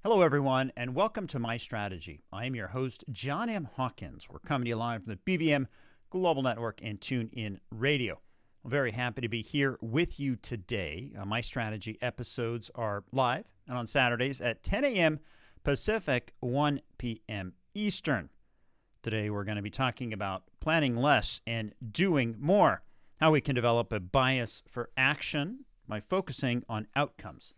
Hello, everyone, and welcome to My Strategy. I am your host, John M. Hawkins. We're coming to you live from the BBM Global Network and TuneIn Radio. I'm very happy to be here with you today. My Strategy episodes are live and on Saturdays at 10 a.m. Pacific, 1 p.m. Eastern. Today, we're going to be talking about planning less and doing more, how we can develop a bias for action by focusing on outcomes.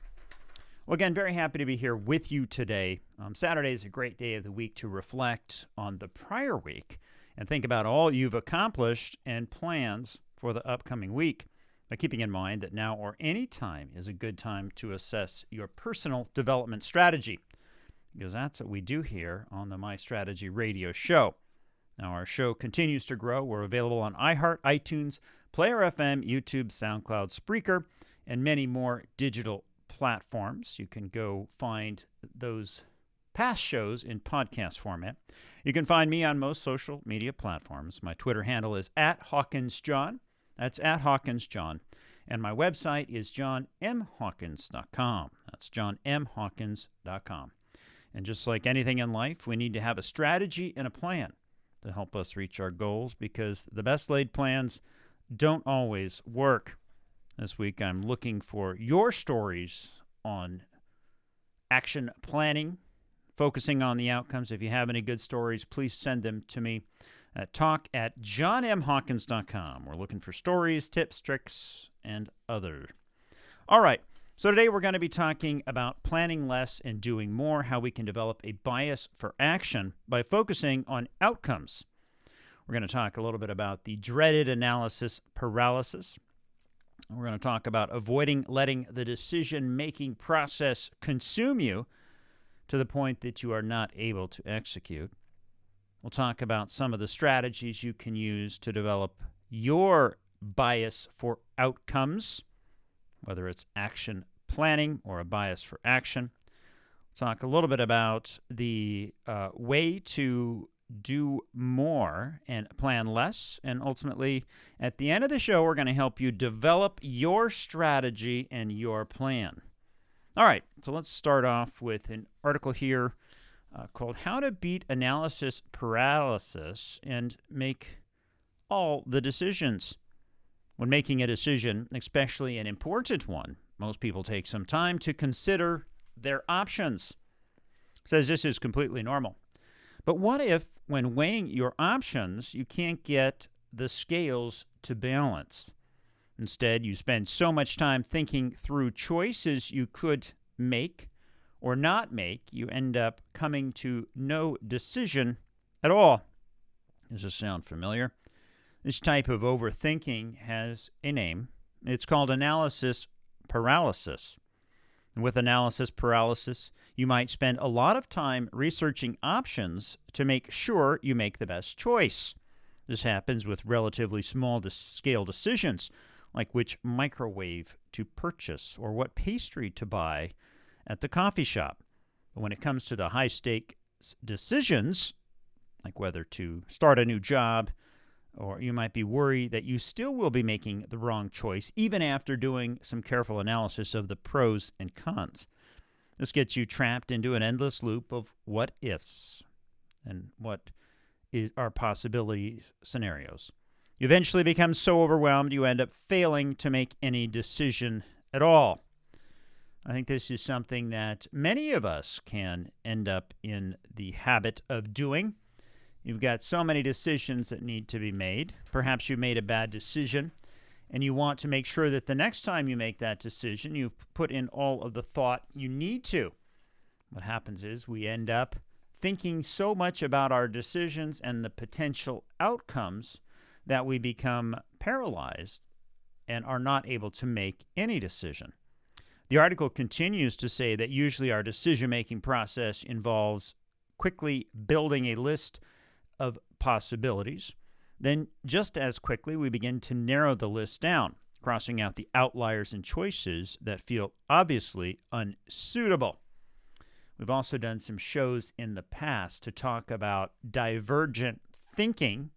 Well, again, very happy to be here with you today. Saturday is a great day of the week to reflect on the prior week and think about all you've accomplished and plans for the upcoming week, by keeping in mind that now or any time is a good time to assess your personal development strategy, because that's what we do here on the My Strategy radio show. Now, our show continues to grow. We're available on iHeart, iTunes, Player FM, YouTube, SoundCloud, Spreaker, and many more digital platforms. You can go find those past shows in podcast format. You can find me on most social media platforms. My Twitter handle is @HawkinsJohn. That's @HawkinsJohn. And my website is johnmhawkins.com. That's johnmhawkins.com. And just like anything in life, we need to have a strategy and a plan to help us reach our goals, because the best laid plans don't always work. This week, I'm looking for your stories on action planning, focusing on the outcomes. If you have any good stories, please send them to me at talk@johnmhawkins.com. We're looking for stories, tips, tricks, and other. All right, so today we're going to be talking about planning less and doing more, how we can develop a bias for action by focusing on outcomes. We're going to talk a little bit about the dreaded analysis paralysis. We're going to talk about avoiding letting the decision-making process consume you to the point that you are not able to execute. We'll talk about some of the strategies you can use to develop your bias for outcomes, whether it's action planning or a bias for action. We'll talk a little bit about the way to do more and plan less. And ultimately, at the end of the show, we're going to help you develop your strategy and your plan. All right, so let's start off with an article here called How to Beat Analysis Paralysis and Make All the Decisions. When making a decision, especially an important one, most people take some time to consider their options. It says this is completely normal. But what if, when weighing your options, you can't get the scales to balance? Instead, you spend so much time thinking through choices you could make or not make, you end up coming to no decision at all. Does this sound familiar? This type of overthinking has a name. It's called analysis paralysis. And with analysis paralysis, you might spend a lot of time researching options to make sure you make the best choice. This happens with relatively small-scale decisions, like which microwave to purchase or what pastry to buy at the coffee shop. But when it comes to the high-stakes decisions, like whether to start a new job, or you might be worried that you still will be making the wrong choice, even after doing some careful analysis of the pros and cons. This gets you trapped into an endless loop of what-ifs and what are possibility scenarios. You eventually become so overwhelmed you end up failing to make any decision at all. I think this is something that many of us can end up in the habit of doing. You've got so many decisions that need to be made. Perhaps you made a bad decision, and you want to make sure that the next time you make that decision, you put in all of the thought you need to. What happens is we end up thinking so much about our decisions and the potential outcomes that we become paralyzed and are not able to make any decision. The article continues to say that usually our decision-making process involves quickly building a list of possibilities. Then just as quickly, we begin to narrow the list down, crossing out the outliers and choices that feel obviously unsuitable. We've also done some shows in the past to talk about divergent thinking,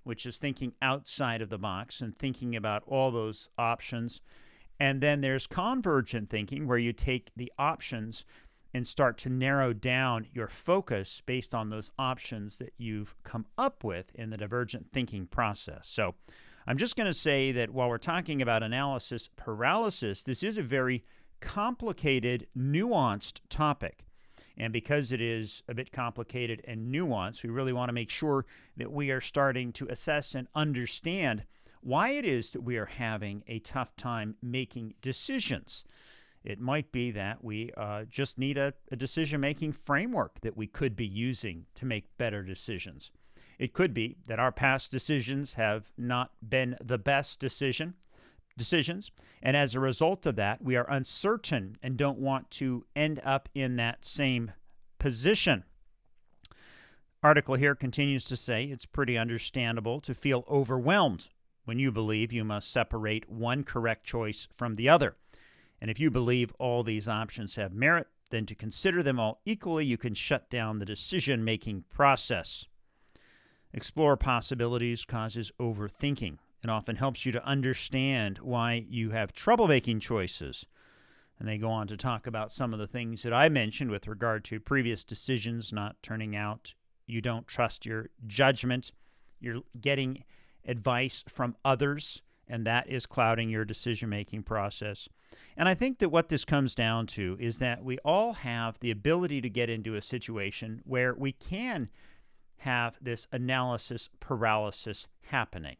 which is thinking outside of the box and thinking about all those options. And then there's convergent thinking, where you take the options and start to narrow down your focus based on those options that you've come up with in the divergent thinking process. So I'm just going to say that while we're talking about analysis paralysis, this is a very complicated, nuanced topic. And because it is a bit complicated and nuanced, we really want to make sure that we are starting to assess and understand why it is that we are having a tough time making decisions. It might be that we just need a decision-making framework that we could be using to make better decisions. It could be that our past decisions have not been the best decisions, and as a result of that, we are uncertain and don't want to end up in that same position. Article here continues to say it's pretty understandable to feel overwhelmed when you believe you must separate one correct choice from the other. And if you believe all these options have merit, then to consider them all equally, you can shut down the decision-making process. Explore possibilities causes overthinking. It often helps you to understand why you have trouble making choices. And they go on to talk about some of the things that I mentioned with regard to previous decisions not turning out. You don't trust your judgment. You're getting advice from others, and that is clouding your decision-making process. And I think that what this comes down to is that we all have the ability to get into a situation where we can have this analysis paralysis happening.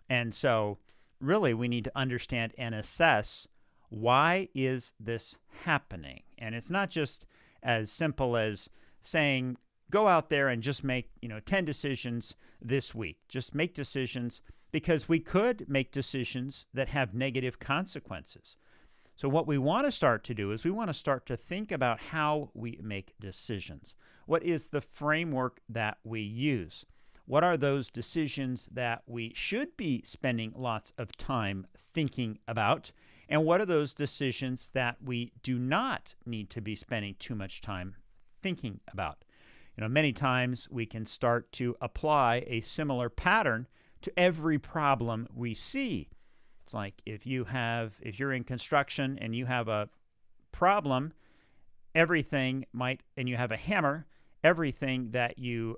And so really we need to understand and assess, why is this happening? And it's not just as simple as saying, go out there and just make 10 decisions this week. Just make decisions, because we could make decisions that have negative consequences. So what we want to start to do is we want to start to think about how we make decisions. What is the framework that we use? What are those decisions that we should be spending lots of time thinking about? And what are those decisions that we do not need to be spending too much time thinking about? Many times we can start to apply a similar pattern to every problem we see. It's like if you're in construction and you have a problem, and you have a hammer, everything that you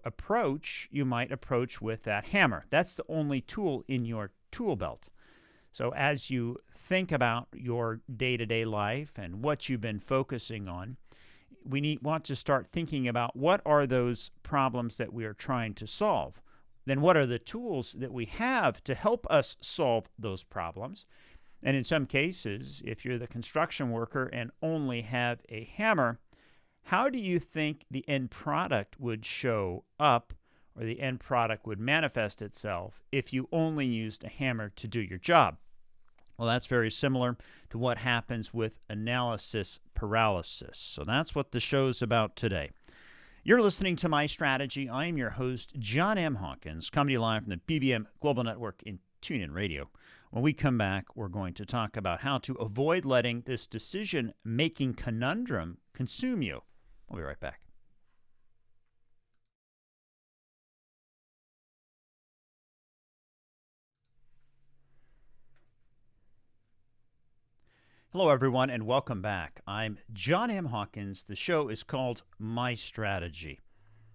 might approach with that hammer. That's the only tool in your tool belt. So as you think about your day-to-day life and what you've been focusing on, we want to start thinking about what are those problems that we are trying to solve. Then what are the tools that we have to help us solve those problems? And in some cases, if you're the construction worker and only have a hammer, how do you think the end product would show up, or the end product would manifest itself, if you only used a hammer to do your job? Well, that's very similar to what happens with analysis paralysis. So that's what the show's about today. You're listening to My Strategy. I am your host, John M. Hawkins, coming to you live from the BBM Global Network in TuneIn Radio. When we come back, we're going to talk about how to avoid letting this decision-making conundrum consume you. We'll be right back. Hello, everyone, and welcome back. I'm John M. Hawkins. The show is called My Strategy.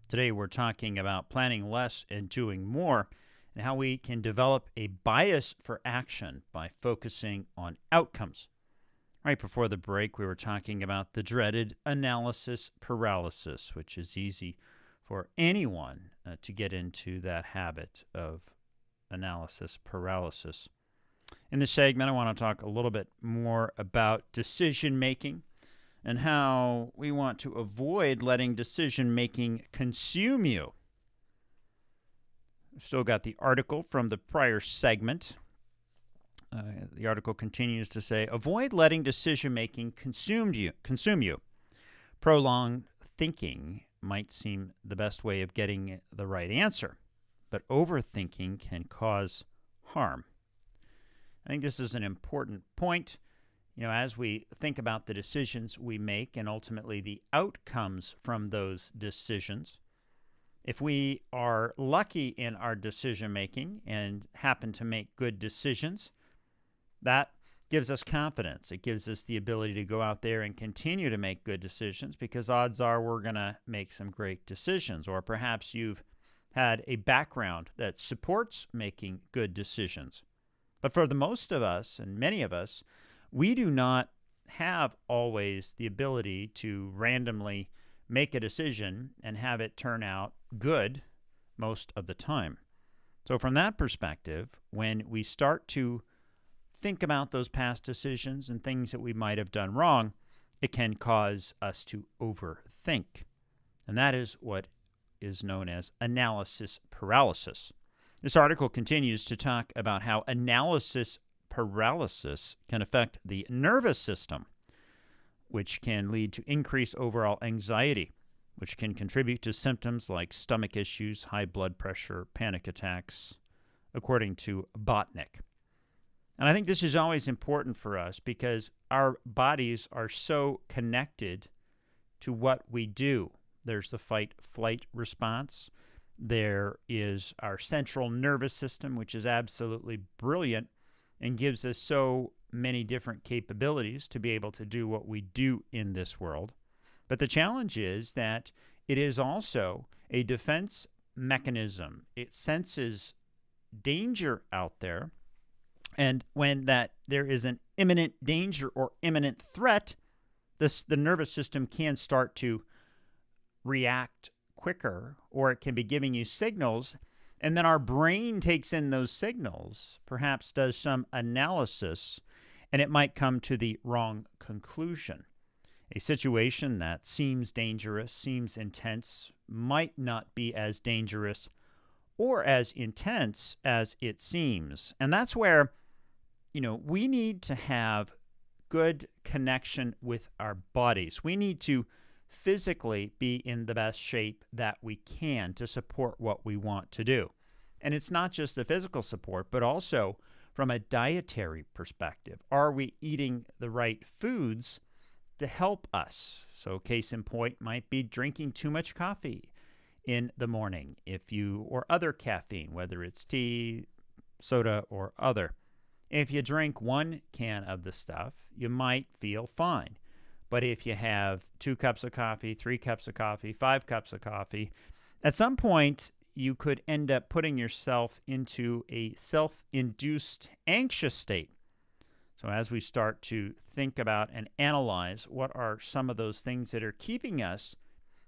Today, we're talking about planning less and doing more, and how we can develop a bias for action by focusing on outcomes. Right before the break, we were talking about the dreaded analysis paralysis, which is easy for anyone to get into that habit of analysis paralysis. In this segment, I want to talk a little bit more about decision-making and how we want to avoid letting decision-making consume you. I've still got the article from the prior segment. The article continues to say, avoid letting decision-making consume you. Prolonged thinking might seem the best way of getting the right answer, but overthinking can cause harm. I think this is an important point. As we think about the decisions we make and ultimately the outcomes from those decisions, if we are lucky in our decision-making and happen to make good decisions, that gives us confidence. It gives us the ability to go out there and continue to make good decisions because odds are we're going to make some great decisions. Or perhaps you've had a background that supports making good decisions. But for the most of us, and many of us, we do not have always the ability to randomly make a decision and have it turn out good most of the time. So from that perspective, when we start to think about those past decisions and things that we might have done wrong, it can cause us to overthink. And that is what is known as analysis paralysis. This article continues to talk about how analysis paralysis can affect the nervous system, which can lead to increased overall anxiety, which can contribute to symptoms like stomach issues, high blood pressure, panic attacks, according to Botnick. And I think this is always important for us because our bodies are so connected to what we do. There's the fight-flight response. There is our central nervous system, which is absolutely brilliant and gives us so many different capabilities to be able to do what we do in this world. But the challenge is that it is also a defense mechanism. It senses danger out there. And when there is an imminent danger or imminent threat, the nervous system can start to react quicker, or it can be giving you signals, and then our brain takes in those signals, perhaps does some analysis, and it might come to the wrong conclusion. A situation that seems dangerous, seems intense, might not be as dangerous or as intense as it seems. And that's where we need to have good connection with our bodies. We need to physically be in the best shape that we can to support what we want to do. And it's not just the physical support, but also from a dietary perspective. Are we eating the right foods to help us? So case in point might be drinking too much coffee in the morning, or other caffeine, whether it's tea, soda, or other. If you drink 1 can of the stuff, you might feel fine. But if you have 2 cups of coffee, 3 cups of coffee, 5 cups of coffee, at some point you could end up putting yourself into a self-induced anxious state. So as we start to think about and analyze what are some of those things that are keeping us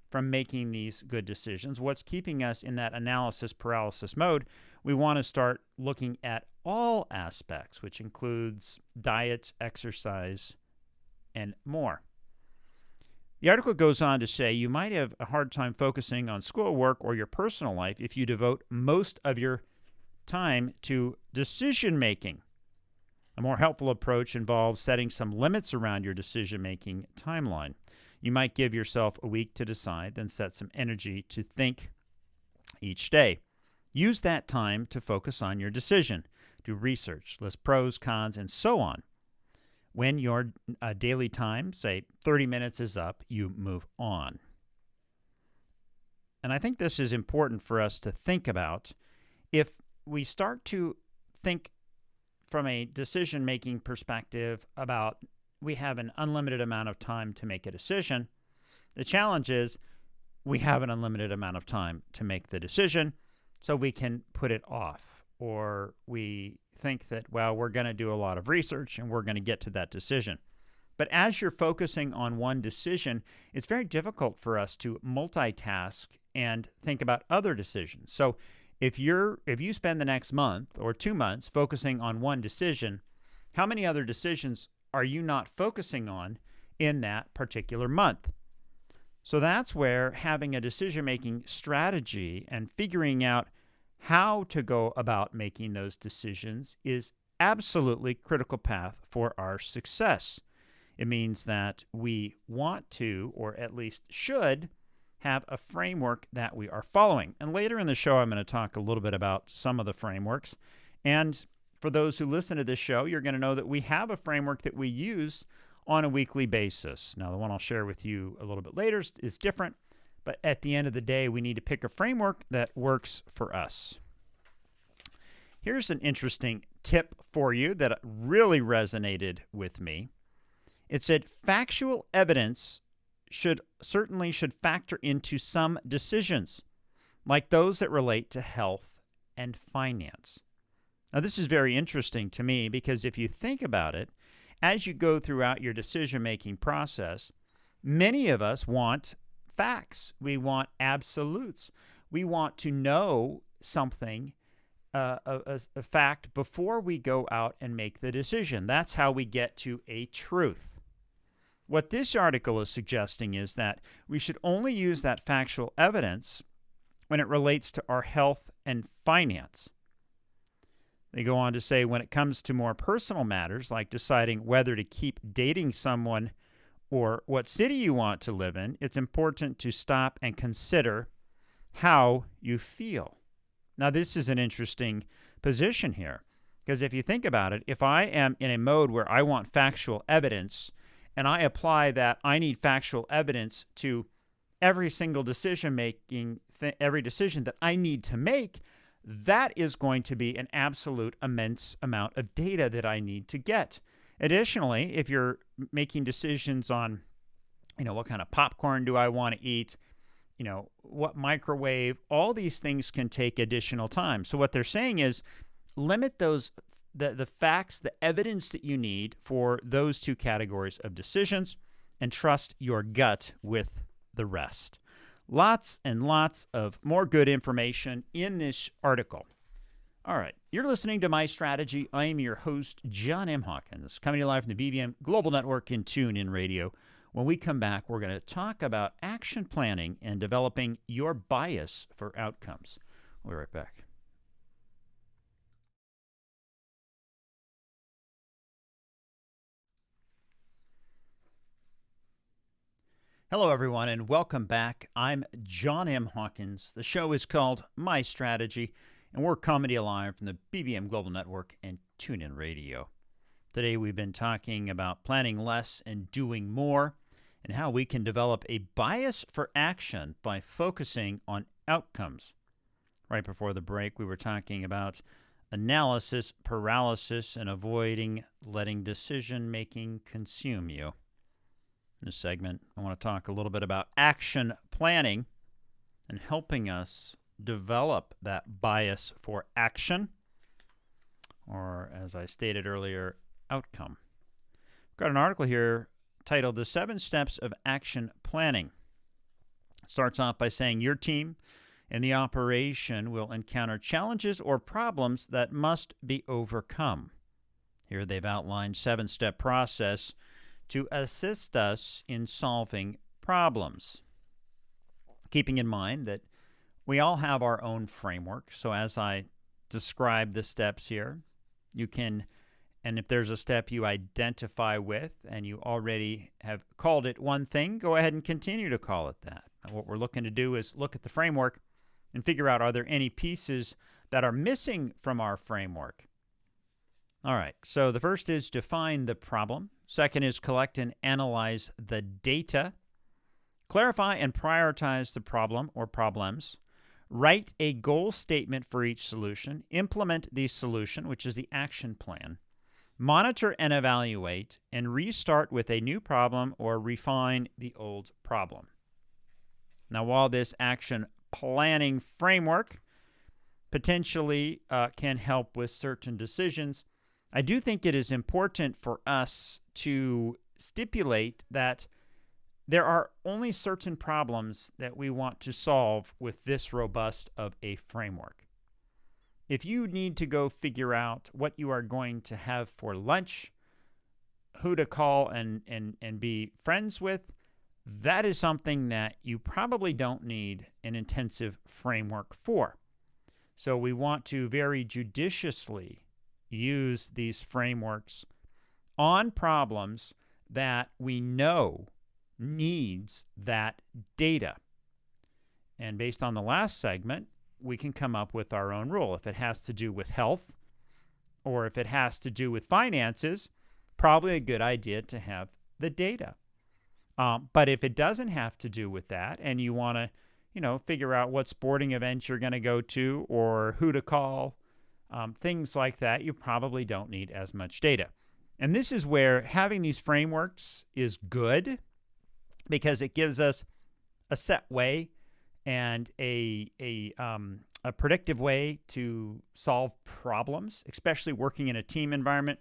from making these good decisions, what's keeping us in that analysis paralysis mode, we want to start looking at all aspects, which includes diet, exercise, and more. The article goes on to say you might have a hard time focusing on schoolwork or your personal life if you devote most of your time to decision-making. A more helpful approach involves setting some limits around your decision-making timeline. You might give yourself a week to decide, then set some energy to think each day. Use that time to focus on your decision. Do research, list pros, cons, and so on. When your daily time, say 30 minutes, is up, you move on. And I think this is important for us to think about. If we start to think from a decision-making perspective about we have an unlimited amount of time to make a decision, the challenge is we have an unlimited amount of time to make the decision, so we can put it off. Or we think that, well, we're going to do a lot of research and we're going to get to that decision. But as you're focusing on one decision, it's very difficult for us to multitask and think about other decisions. So if you spend the next month or 2 months focusing on one decision, how many other decisions are you not focusing on in that particular month? So that's where having a decision-making strategy and figuring out how to go about making those decisions is absolutely critical path for our success. It means that we want to, or at least should, have a framework that we are following. And later in the show, I'm going to talk a little bit about some of the frameworks. And for those who listen to this show, you're going to know that we have a framework that we use on a weekly basis. Now, the one I'll share with you a little bit later is different, but at the end of the day, we need to pick a framework that works for us. Here's an interesting tip for you that really resonated with me. It said factual evidence should factor into some decisions, like those that relate to health and finance. Now, this is very interesting to me because if you think about it, as you go throughout your decision-making process, many of us want facts. We want absolutes. We want to know something, a fact, before we go out and make the decision. That's how we get to a truth. What this article is suggesting is that we should only use that factual evidence when it relates to our health and finance. They go on to say when it comes to more personal matters, like deciding whether to keep dating someone or what city you want to live in, it's important to stop and consider how you feel. Now, this is an interesting position here, because if you think about it, if I am in a mode where I want factual evidence, and I apply that I need factual evidence to every single decision-making, every decision that I need to make, that is going to be an absolute immense amount of data that I need to get. Additionally, if you're making decisions on, what kind of popcorn do I want to eat, what microwave, all these things can take additional time. So what they're saying is limit those the facts, the evidence that you need for those two categories of decisions, and trust your gut with the rest. Lots and lots of more good information in this article. All right, you're listening to My Strategy. I am your host, John M. Hawkins, coming to you live from the BBM Global Network and TuneIn Radio. When we come back, we're going to talk about action planning and developing your bias for outcomes. We'll be right back. Hello, everyone, and welcome back. I'm John M. Hawkins. The show is called My Strategy, and we're coming to you live from the BBM Global Network and TuneIn Radio. Today, we've been talking about planning less and doing more, and how we can develop a bias for action by focusing on outcomes. Right before the break, we were talking about analysis paralysis and avoiding letting decision-making consume you. In this segment, I want to talk a little bit about action planning and helping us develop that bias for action, or as I stated earlier, outcome. I've got an article here titled The 7 Steps of Action Planning. It starts off by saying your team and the operation will encounter challenges or problems that must be overcome. Here they've outlined 7-step process to assist us in solving problems. Keeping in mind that we all have our own framework, so as I describe the steps here, you can, and if there's a step you identify with and you already have called it one thing, go ahead and continue to call it that. And what we're looking to do is look at the framework and figure out, are there any pieces that are missing from our framework? All right, so the first is define the problem. Second is collect and analyze the data. Clarify and prioritize the problem or problems. Write a goal statement for each solution. Implement the solution, which is the action plan. Monitor and evaluate, and restart with a new problem or refine the old problem. Now, while this action planning framework potentially can help with certain decisions, I do think it is important for us to stipulate that there are only certain problems that we want to solve with this robust of a framework. If you need to go figure out what you are going to have for lunch, who to call and be friends with, that is something that you probably don't need an intensive framework for. So we want to very judiciously use these frameworks on problems that we know needs that data. And based on the last segment, we can come up with our own rule. If it has to do with health or if it has to do with finances, probably a good idea to have the data. But if it doesn't have to do with that and you want to, figure out what sporting event you're going to go to or who to call, things like that, you probably don't need as much data. And this is where having these frameworks is good, because it gives us a set way and a predictive way to solve problems, especially working in a team environment.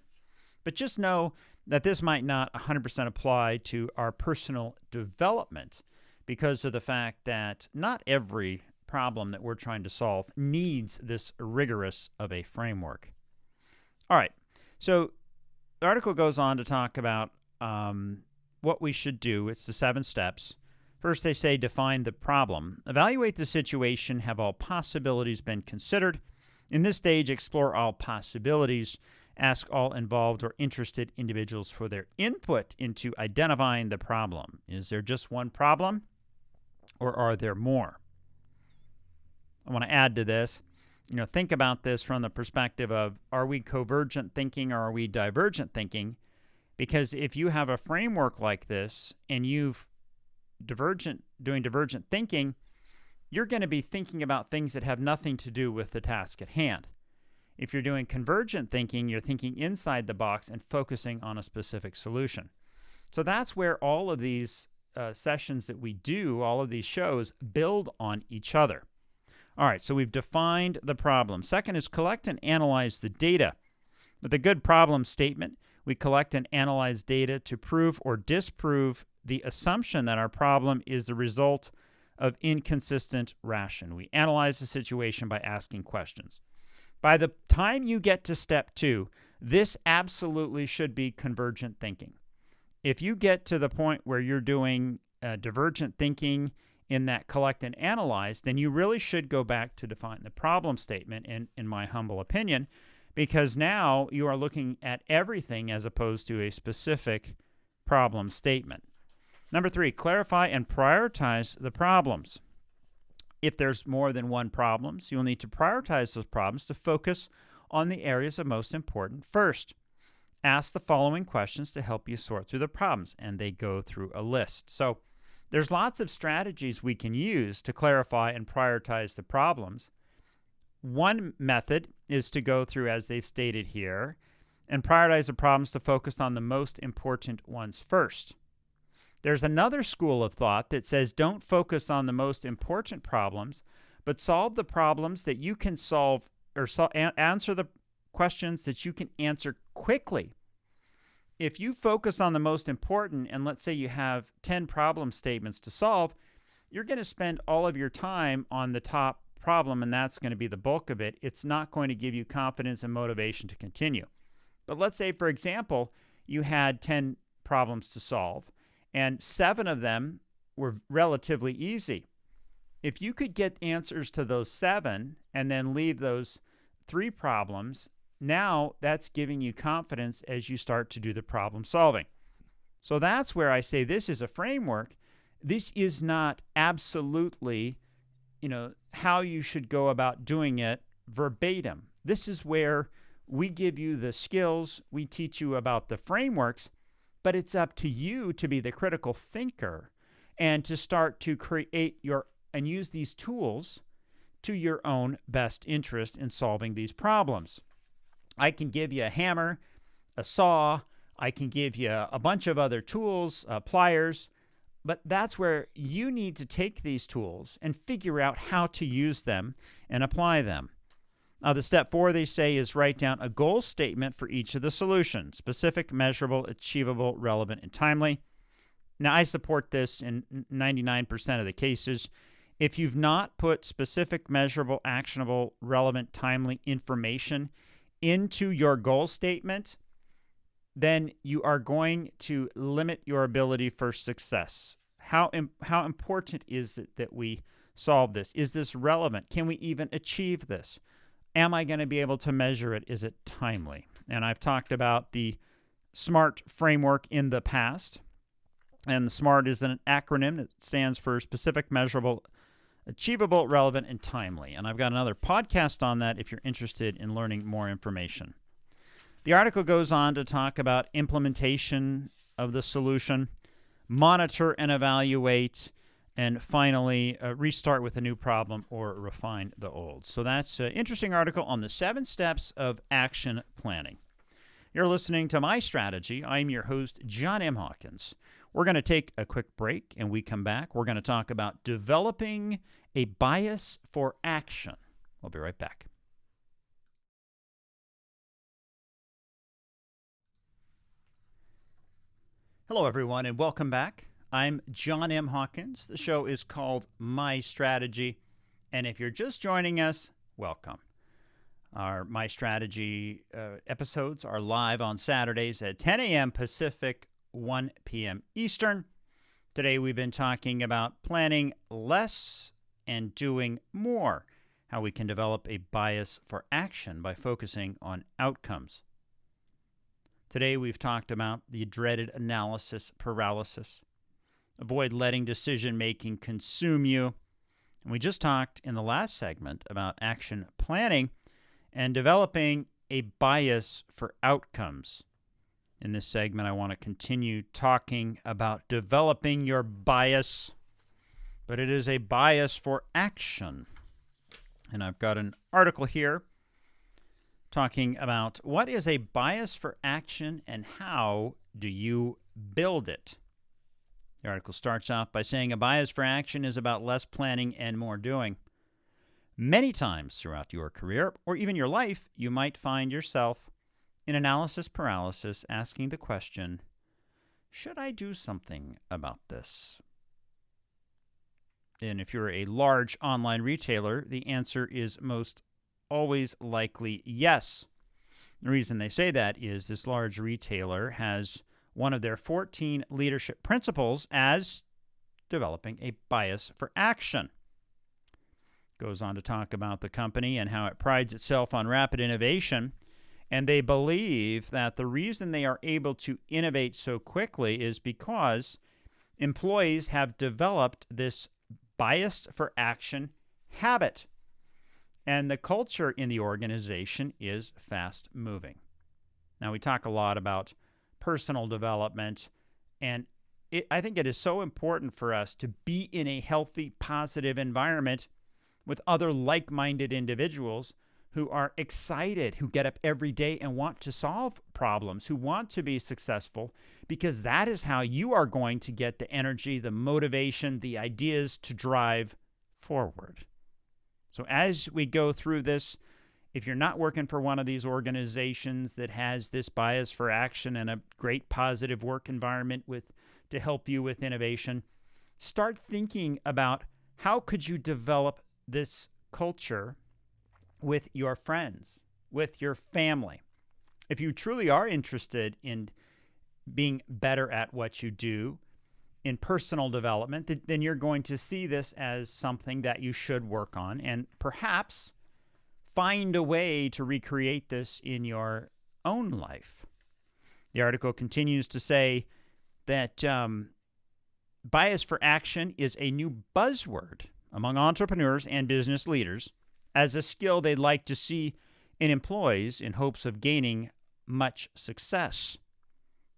But just know that this might not 100% apply to our personal development, because of the fact that not every problem that we're trying to solve needs this rigorous of a framework. All right, so the article goes on to talk about what we should do. It's the 7 steps. First, they say define the problem. Evaluate the situation. Have all possibilities been considered? In this stage, explore all possibilities. Ask all involved or interested individuals for their input into identifying the problem. Is there just one problem, or are there more? I want to add to this. Think about this from the perspective of, are we convergent thinking or are we divergent thinking? Because if you have a framework like this and you've doing divergent thinking, you're going to be thinking about things that have nothing to do with the task at hand. If you're doing convergent thinking, you're thinking inside the box and focusing on a specific solution. So that's where all of these sessions that we do, all of these shows, build on each other. All right, so we've defined the problem. Second is collect and analyze the data. With a good problem statement, we collect and analyze data to prove or disprove the assumption that our problem is the result of inconsistent ration. We analyze the situation by asking questions. By the time you get to step 2, this absolutely should be convergent thinking. If you get to the point where you're doing divergent thinking in that collect and analyze, then you really should go back to define the problem statement, in my humble opinion, because now you are looking at everything as opposed to a specific problem statement. Number 3, clarify and prioritize the problems. If there's more than one problem, you'll need to prioritize those problems to focus on the areas of most importance first. Ask the following questions to help you sort through the problems, and they go through a list. So there's lots of strategies we can use to clarify and prioritize the problems. One method is to go through, as they've stated here, and prioritize the problems to focus on the most important ones first. There's another school of thought that says don't focus on the most important problems, but solve the problems that you can solve, or answer the questions that you can answer quickly. If you focus on the most important, and let's say you have 10 problem statements to solve, you're going to spend all of your time on the top problem, and that's going to be the bulk of it. It's not going to give you confidence and motivation to continue. But let's say, for example, you had 10 problems to solve, and 7 of them were relatively easy. If you could get answers to those 7 and then leave those 3 problems, now that's giving you confidence as you start to do the problem solving. So that's where I say this is a framework. This is not absolutely, how you should go about doing it verbatim. This is where we give you the skills, we teach you about the frameworks, but it's up to you to be the critical thinker and to start to create and use these tools to your own best interest in solving these problems. I can give you a hammer, a saw, I can give you a bunch of other tools, pliers, but that's where you need to take these tools and figure out how to use them and apply them. The step 4, they say, is write down a goal statement for each of the solutions: specific, measurable, achievable, relevant, and timely. Now, I support this in 99% of the cases. If you've not put specific, measurable, actionable, relevant, timely information into your goal statement, then you are going to limit your ability for success. How important is it that we solve this? Is this relevant? Can we even achieve this? Am I going to be able to measure it? Is it timely? And I've talked about the SMART framework in the past. And the SMART is an acronym that stands for specific, measurable, achievable, relevant, and timely. And I've got another podcast on that if you're interested in learning more information. The article goes on to talk about implementation of the solution, monitor and evaluate, And finally, restart with a new problem or refine the old. So that's an interesting article on the 7 steps of action planning. You're listening to My Strategy. I'm your host, John M. Hawkins. We're going to take a quick break, and we come back. We're going to talk about developing a bias for action. We'll be right back. Hello, everyone, and welcome back. I'm John M. Hawkins. The show is called My Strategy, and if you're just joining us, welcome. Our My Strategy episodes are live on Saturdays at 10 a.m. Pacific, 1 p.m. Eastern. Today we've been talking about planning less and doing more, how we can develop a bias for action by focusing on outcomes. Today we've talked about the dreaded analysis paralysis. Avoid letting decision-making consume you. And we just talked in the last segment about action planning and developing a bias for outcomes. In this segment, I want to continue talking about developing your bias, but it is a bias for action. And I've got an article here talking about what is a bias for action and how do you build it. The article starts off by saying a bias for action is about less planning and more doing. Many times throughout your career or even your life, you might find yourself in analysis paralysis asking the question, should I do something about this? And if you're a large online retailer, the answer is most always likely yes. The reason they say that is this large retailer has one of their 14 leadership principles as developing a bias for action. Goes on to talk about the company and how it prides itself on rapid innovation, and they believe that the reason they are able to innovate so quickly is because employees have developed this bias for action habit. And the culture in the organization is fast moving. Now, we talk a lot about personal development, and I think it is so important for us to be in a healthy, positive environment with other like-minded individuals who are excited, who get up every day and want to solve problems, who want to be successful, because that is how you are going to get the energy, the motivation, the ideas to drive forward. So as we go through this, if you're not working for one of these organizations that has this bias for action and a great positive work environment to help you with innovation, start thinking about how could you develop this culture with your friends, with your family. If you truly are interested in being better at what you do, in personal development, then you're going to see this as something that you should work on and perhaps find a way to recreate this in your own life. The article continues to say that bias for action is a new buzzword among entrepreneurs and business leaders as a skill they'd like to see in employees in hopes of gaining much success.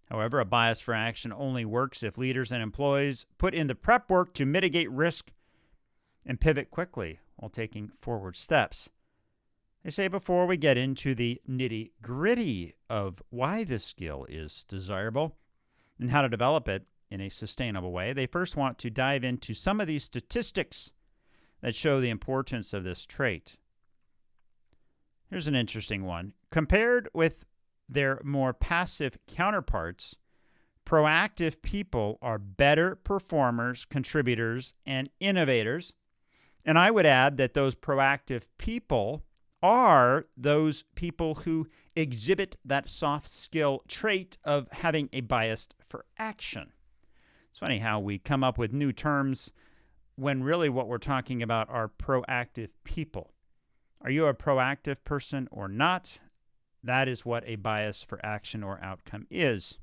However, a bias for action only works if leaders and employees put in the prep work to mitigate risk and pivot quickly while taking forward steps. They say before we get into the nitty-gritty of why this skill is desirable and how to develop it in a sustainable way, they first want to dive into some of these statistics that show the importance of this trait. Here's an interesting one. Compared with their more passive counterparts, proactive people are better performers, contributors, and innovators. And I would add that those proactive people are those people who exhibit that soft skill trait of having a bias for action. It's funny how we come up with new terms when really what we're talking about are proactive people. Are you a proactive person or not? That is what a bias for action or outcome is.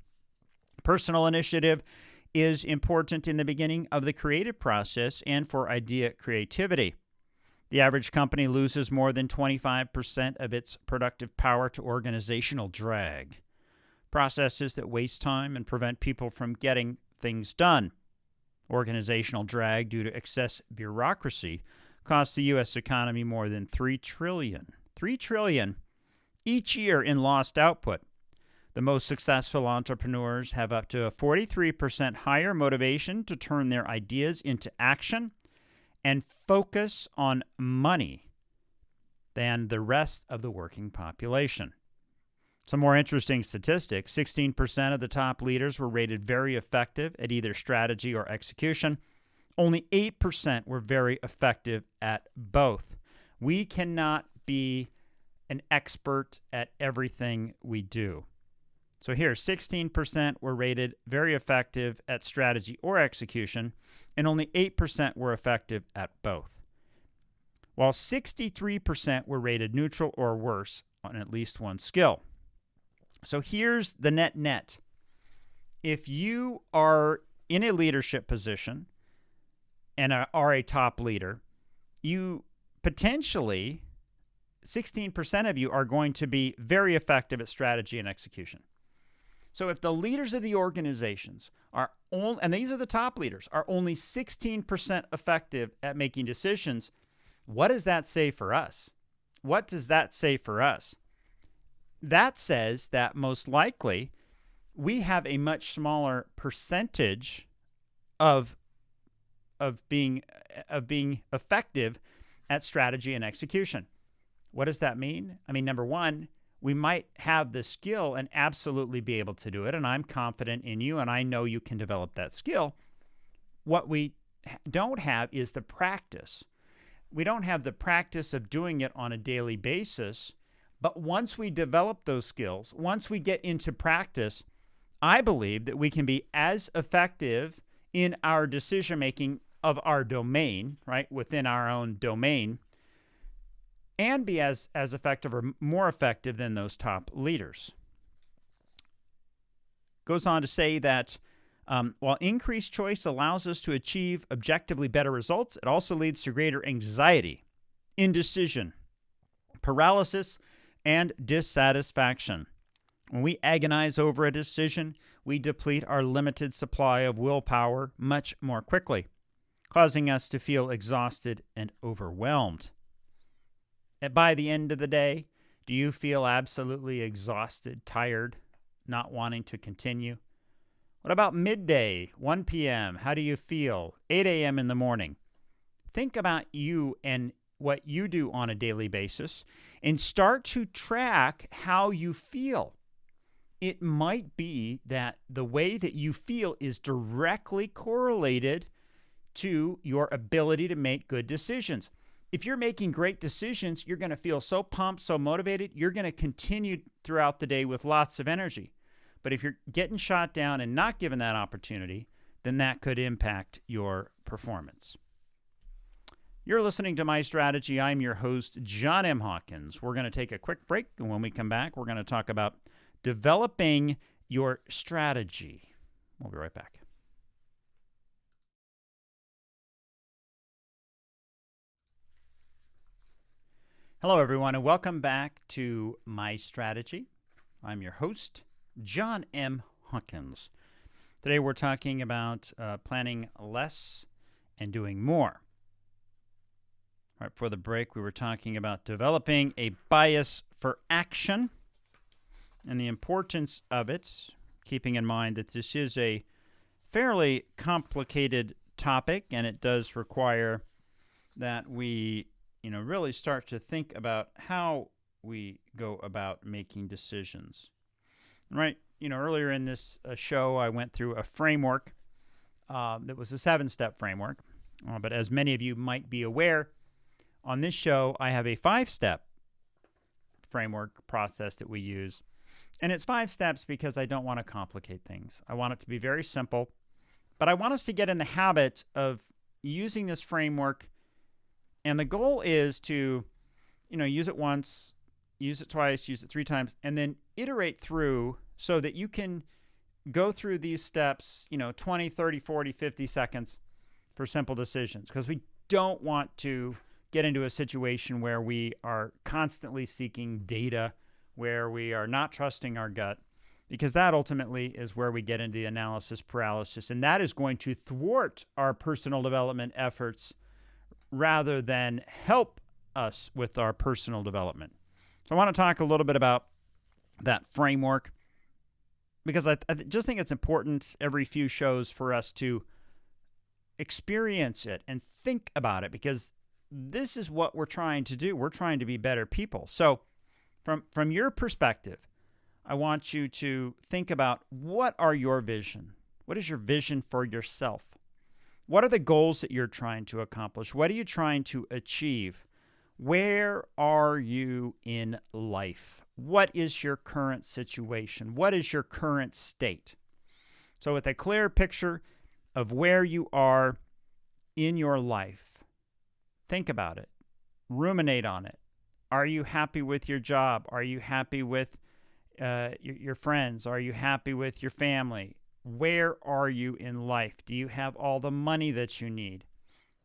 Personal initiative is important in the beginning of the creative process and for idea creativity. The average company loses more than 25% of its productive power to organizational drag, processes that waste time and prevent people from getting things done. Organizational drag due to excess bureaucracy costs the U.S. economy more than $3 trillion. $3 trillion each year in lost output. The most successful entrepreneurs have up to a 43% higher motivation to turn their ideas into action and focus on money than the rest of the working population. Some more interesting statistics: 16% of the top leaders were rated very effective at either strategy or execution. Only 8% were very effective at both. We cannot be an expert at everything we do. So here, 16% were rated very effective at strategy or execution, and only 8% were effective at both, while 63% were rated neutral or worse on at least one skill. So here's the net. If you are in a leadership position and are a top leader, you potentially, 16% of you are going to be very effective at strategy and execution. So if the leaders of the organizations are only, and these are the top leaders, are only 16% effective at making decisions, what does that say for us? What does that say for us? That says that most likely we have a much smaller percentage of being effective at strategy and execution. What does that mean? I mean, number one, we might have the skill and absolutely be able to do it, and I'm confident in you, and I know you can develop that skill. What we don't have is the practice. We don't have the practice of doing it on a daily basis, but once we develop those skills, once we get into practice, I believe that we can be as effective in our decision-making of our domain, right, within our own domain, and be as effective or more effective than those top leaders. Goes on to say that while increased choice allows us to achieve objectively better results, it also leads to greater anxiety, indecision, paralysis, and dissatisfaction. When we agonize over a decision, we deplete our limited supply of willpower much more quickly, causing us to feel exhausted and overwhelmed. And by the end of the day, do you feel absolutely exhausted, tired, not wanting to continue? What about midday, 1 p.m.? How do you feel? 8 a.m. in the morning. Think about you and what you do on a daily basis and start to track how you feel. It might be that the way that you feel is directly correlated to your ability to make good decisions. If you're making great decisions, you're going to feel so pumped, so motivated, you're going to continue throughout the day with lots of energy. But if you're getting shot down and not given that opportunity, then that could impact your performance. You're listening to My Strategy. I'm your host, John M. Hawkins. We're going to take a quick break, and when we come back, we're going to talk about developing your strategy. We'll be right back. Hello, everyone, and welcome back to My Strategy. I'm your host, John M. Hawkins. Today we're talking about planning less and doing more. Right before the break, we were talking about developing a bias for action and the importance of it, keeping in mind that this is a fairly complicated topic, and it does require that we really start to think about how we go about making decisions. Right? Earlier in this show, I went through a framework that was a 7-step framework. But as many of you might be aware, on this show, I have a 5-step framework process that we use. And it's 5 steps because I don't want to complicate things. I want it to be very simple. But I want us to get in the habit of using this framework. And the goal is to, use it once, use it twice, use it 3 times, and then iterate through so that you can go through these steps, 20, 30, 40, 50 seconds for simple decisions. Because we don't want to get into a situation where we are constantly seeking data, where we are not trusting our gut. because that ultimately is where we get into the analysis paralysis, and that is going to thwart our personal development efforts rather than help us with our personal development. So I want to talk a little bit about that framework, because I just think it's important every few shows for us to experience it and think about it, because this is what we're trying to do. We're trying to be better people. So from your perspective, I want you to think about, what are your vision? What is your vision for yourself? What are the goals that you're trying to accomplish? What are you trying to achieve? Where are you in life? What is your current situation? What is your current state? So with a clear picture of where you are in your life, think about it. Ruminate on it. Are you happy with your job? Are you happy with your friends? Are you happy with your family? Where are you in life? Do you have all the money that you need?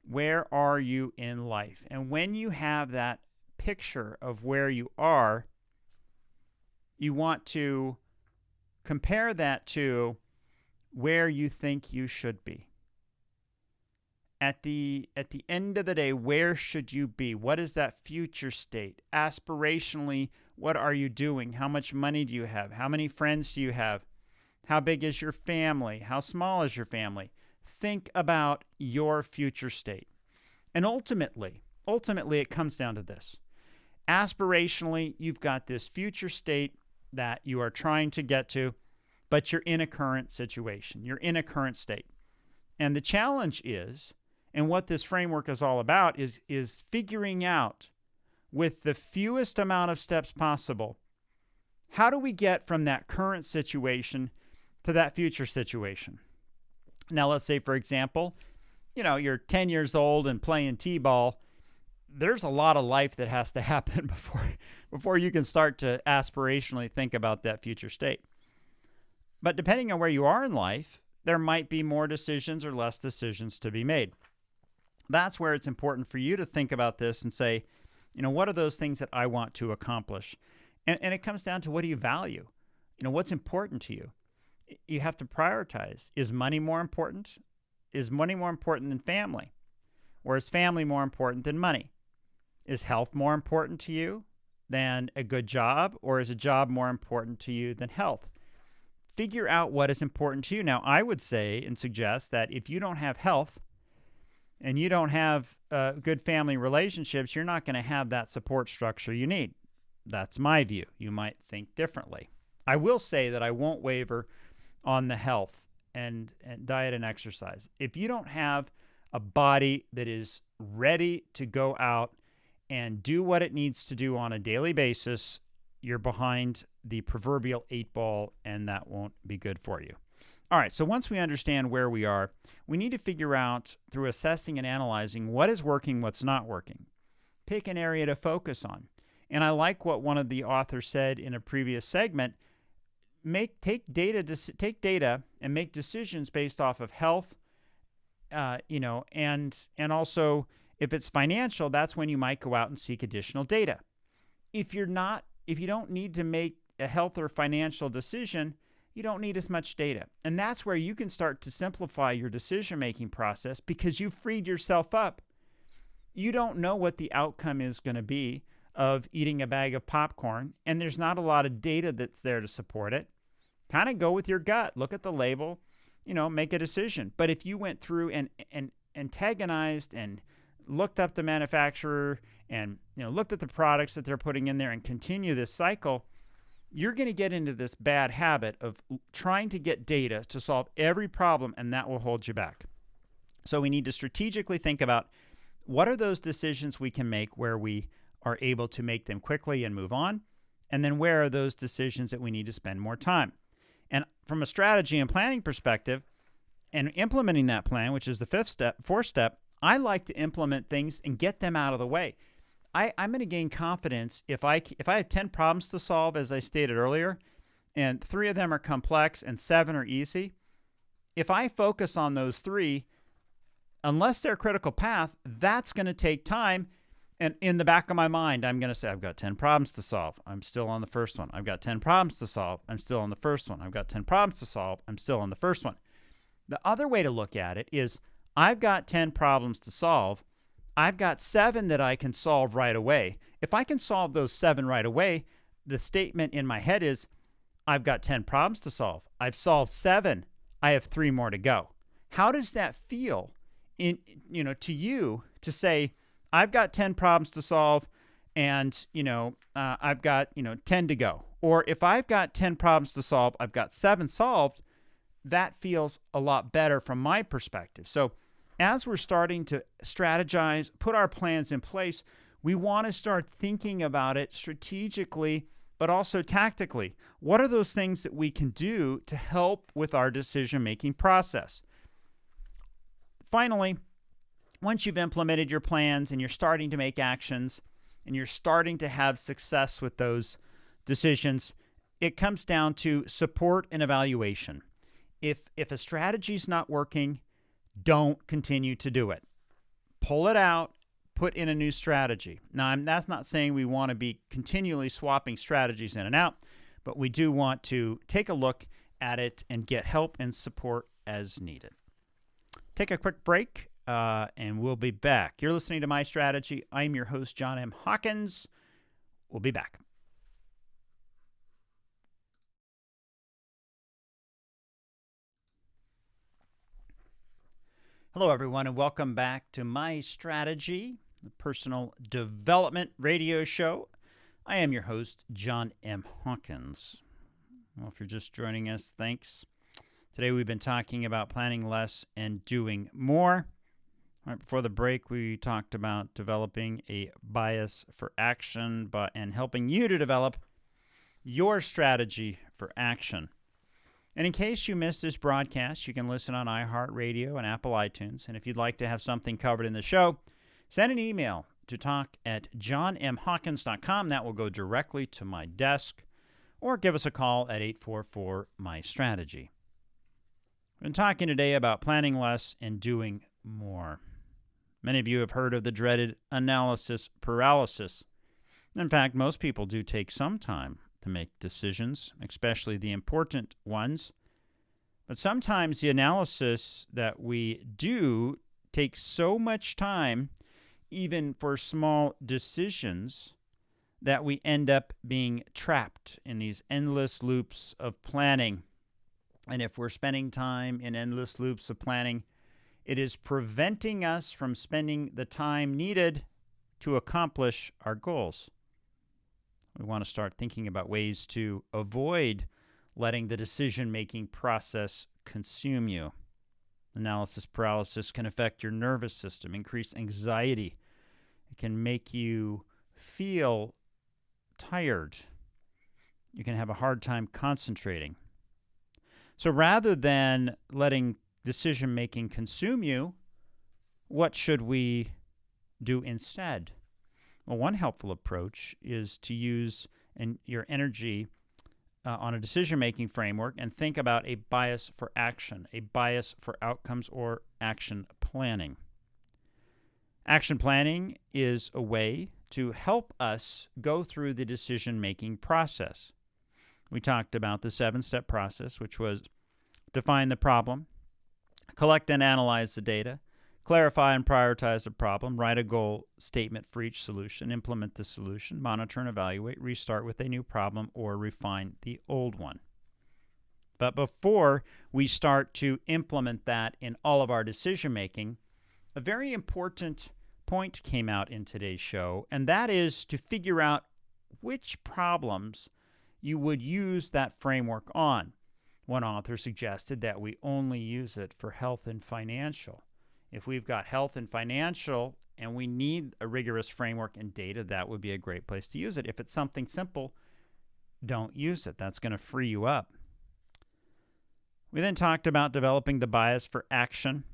Where are you in life? And when you have that picture of where you are, you want to compare that to where you think you should be. At the end of the day, where should you be? What is that future state? Aspirationally, what are you doing? How much money do you have? How many friends do you have? How big is your family? How small is your family? Think about your future state. And ultimately, it comes down to this. Aspirationally, you've got this future state that you are trying to get to, but you're in a current situation. You're in a current state. And the challenge is, and what this framework is all about, is figuring out, with the fewest amount of steps possible, how do we get from that current situation to that future situation? Now, let's say, for example, you're 10 years old and playing t-ball. There's a lot of life that has to happen before you can start to aspirationally think about that future state. But depending on where you are in life, there might be more decisions or less decisions to be made. That's where it's important for you to think about this and say, what are those things that I want to accomplish? And it comes down to, what do you value? What's important to you? You have to prioritize. Is money more important? Is money more important than family? Or is family more important than money? Is health more important to you than a good job? Or is a job more important to you than health? Figure out what is important to you. Now, I would say and suggest that if you don't have health and you don't have good family relationships, you're not going to have that support structure you need. That's my view. You might think differently. I will say that I won't waver on the health and diet and exercise. If you don't have a body that is ready to go out and do what it needs to do on a daily basis, you're behind the proverbial 8-ball, and that won't be good for you. All right, so once we understand where we are, we need to figure out, through assessing and analyzing, what is working, what's not working. Pick an area to focus on. And I like what one of the authors said in a previous segment. Take data and make decisions based off of health, and also, if it's financial, that's when you might go out and seek additional data. If you don't need to make a health or financial decision, you don't need as much data. And that's where you can start to simplify your decision-making process, because you've freed yourself up. You don't know what the outcome is going to be of eating a bag of popcorn, and there's not a lot of data that's there to support it. Kind of go with your gut. Look at the label, make a decision. But if you went through and antagonized and looked up the manufacturer and looked at the products that they're putting in there and continue this cycle, you're going to get into this bad habit of trying to get data to solve every problem, and that will hold you back. So we need to strategically think about, what are those decisions we can make where we are able to make them quickly and move on, and then where are those decisions that we need to spend more time. And from a strategy and planning perspective, and implementing that plan, which is the fourth step, I like to implement things and get them out of the way. I'm going to gain confidence if I have 10 problems to solve, as I stated earlier, and 3 of them are complex and 7 are easy. If I focus on those 3, unless they're critical path, that's going to take time, And in the back of my mind, I'm going to say, I've got 10 problems to solve. I'm still on the first one. I've got 10 problems to solve. I'm still on the first one. I've got 10 problems to solve. I'm still on the first one. The other way to look at it is I've got 10 problems to solve. I've got 7 that I can solve right away. If I can solve those 7 right away, the statement in my head is I've got 10 problems to solve. I've solved 7. I have 3 more to go. How does that feel to you to say, I've got 10 problems to solve and, I've got, 10 to go. Or if I've got 10 problems to solve, I've got 7 solved, that feels a lot better from my perspective. So as we're starting to strategize, put our plans in place, we want to start thinking about it strategically, but also tactically. What are those things that we can do to help with our decision-making process? Finally, once you've implemented your plans and you're starting to make actions and you're starting to have success with those decisions, it comes down to support and evaluation. If a strategy is not working, don't continue to do it. Pull it out, put in a new strategy. Now, that's not saying we want to be continually swapping strategies in and out, but we do want to take a look at it and get help and support as needed. Take a quick break. And we'll be back. You're listening to My Strategy. I'm your host, John M. Hawkins. We'll be back. Hello, everyone, and welcome back to My Strategy, the personal development radio show. I am your host, John M. Hawkins. Well, if you're just joining us, thanks. Today we've been talking about planning less and doing more. Right before the break, we talked about developing a bias for action and helping you to develop your strategy for action. And in case you missed this broadcast, you can listen on iHeartRadio and Apple iTunes. And if you'd like to have something covered in the show, send an email to talk@johnmhawkins.com. That will go directly to my desk. Or give us a call at 844-MY-STRATEGY. We've been talking today about planning less and doing more. Many of you have heard of the dreaded analysis paralysis. In fact, most people do take some time to make decisions, especially the important ones. But sometimes the analysis that we do takes so much time, even for small decisions, that we end up being trapped in these endless loops of planning. And if we're spending time in endless loops of planning, it is preventing us from spending the time needed to accomplish our goals. We want to start thinking about ways to avoid letting the decision-making process consume you. Analysis paralysis can affect your nervous system, increase anxiety. It can make you feel tired. You can have a hard time concentrating. So rather than letting decision-making consume you, what should we do instead? Well, one helpful approach is to use your energy on a decision-making framework and think about a bias for action, a bias for outcomes, or action planning. Action planning is a way to help us go through the decision-making process. We talked about the 7-step process, which was define the problem, collect and analyze the data, clarify and prioritize the problem, write a goal statement for each solution, implement the solution, monitor and evaluate, restart with a new problem, or refine the old one. But before we start to implement that in all of our decision-making, a very important point came out in today's show, and that is to figure out which problems you would use that framework on. One author suggested that we only use it for health and financial. If we've got health and financial and we need a rigorous framework and data, that would be a great place to use it. If it's something simple, don't use it. That's going to free you up. We then talked about developing the bias for action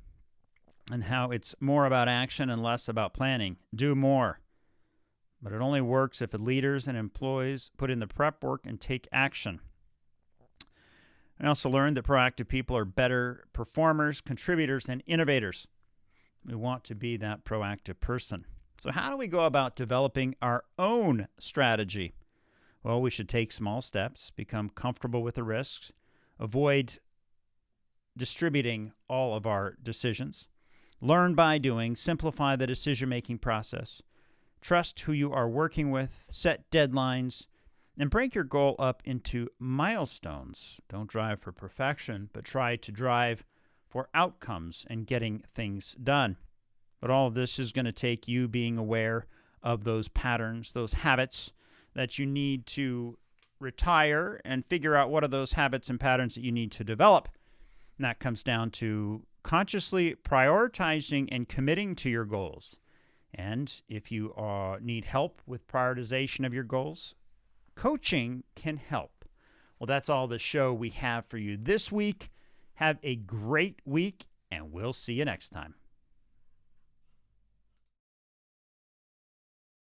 and how it's more about action and less about planning. Do more. But it only works if the leaders and employees put in the prep work and take action. I also learned that proactive people are better performers, contributors, and innovators. We want to be that proactive person. So how do we go about developing our own strategy? Well, we should take small steps, become comfortable with the risks, avoid distributing all of our decisions, learn by doing, simplify the decision-making process, trust who you are working with, set deadlines, and break your goal up into milestones. Don't drive for perfection, but try to drive for outcomes and getting things done. But all of this is going to take you being aware of those patterns, those habits that you need to retire, and figure out what are those habits and patterns that you need to develop. And that comes down to consciously prioritizing and committing to your goals. And if you need help with prioritization of your goals, coaching can help. Well, that's all the show we have for you this week. Have a great week, and we'll see you next time.